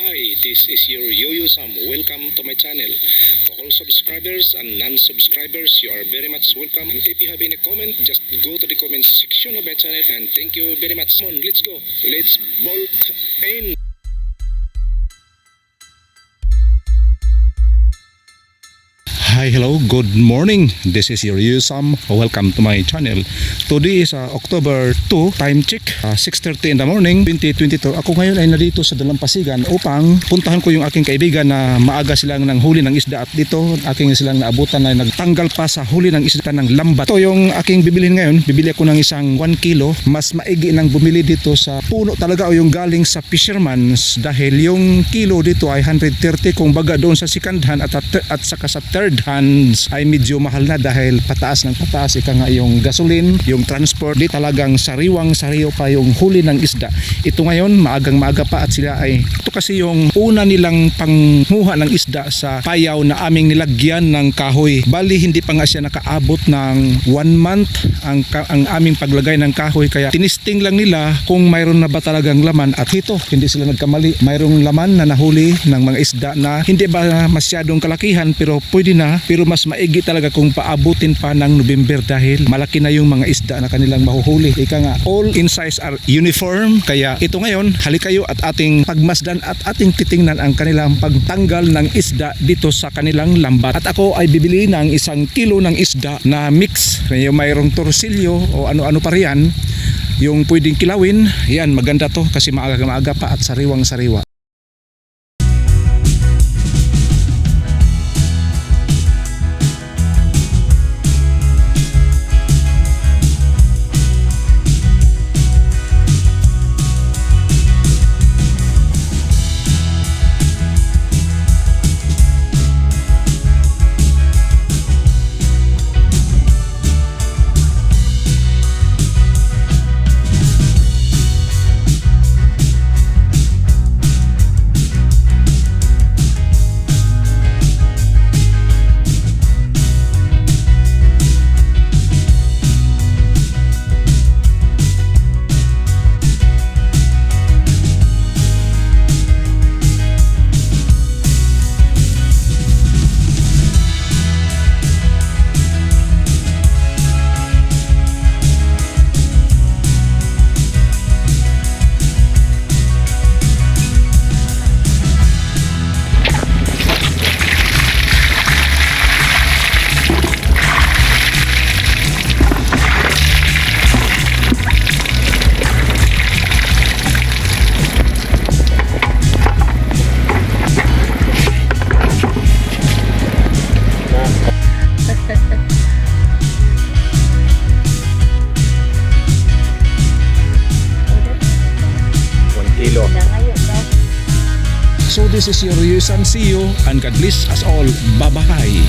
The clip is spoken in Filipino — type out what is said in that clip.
Hi, this is your Yo-Yo Sam. Welcome to my channel. To all subscribers and non-subscribers, you are very much welcome. And if you have any comment, just go to the comment section of my channel. And thank you very much. Come on, let's go. Let's bolt in. Hi, hello, good morning. This is your Yo-Yo Sam. Welcome to my channel. Today is October 2, time check, 6:30 in the morning, 2022. Ako ngayon ay narito sa Dalampasigan upang puntahan ko yung aking kaibigan na maaga silang ng huli ng isda, at dito aking silang naabutan na nagtanggal pa sa huli ng isda ng lambat. Ito yung aking bibilhin ngayon. Bibili ako ng isang 1 kilo. Mas maigi nang bumili dito sa puno talaga o yung galing sa fisherman's, dahil yung kilo dito ay 130, kung baga doon sa second hand at saka sa third hands ay medyo mahal na, dahil pataas ng pataas ika nga yung gasoline, yung transport. Di talagang sariwang sariyo pa yung huli ng isda. Ito ngayon maagang maaga pa, at sila ay ito kasi yung una nilang panghuha ng isda sa payaw na aming nilagyan ng kahoy. Bali hindi pa nga siya nakaabot ng 1 month ang aming paglagay ng kahoy, kaya tinisting lang nila kung mayroon na ba talagang laman, at ito hindi sila nagkamali. Mayroong laman na nahuli ng mga isda na hindi ba masyadong kalakihan, pero pwede na. Pero mas maigi talaga kung paabutin pa ng November, dahil malaki na yung mga isda na kanilang mahuhuli. Ika nga, all in size are uniform. Kaya ito ngayon, halik kayo at ating pagmasdan at ating titingnan ang kanilang pagtanggal ng isda dito sa kanilang lambat. At ako ay bibili ng 1 kilo ng isda na mix. Yung mayroong torsilyo o ano-ano pa riyan, yung pwedeng kilawin. Yan, maganda to kasi maaga-maaga pa at sariwang-sariwa. So this is your Yo-Yo Sam. See you and God bless us all. Bye-bye.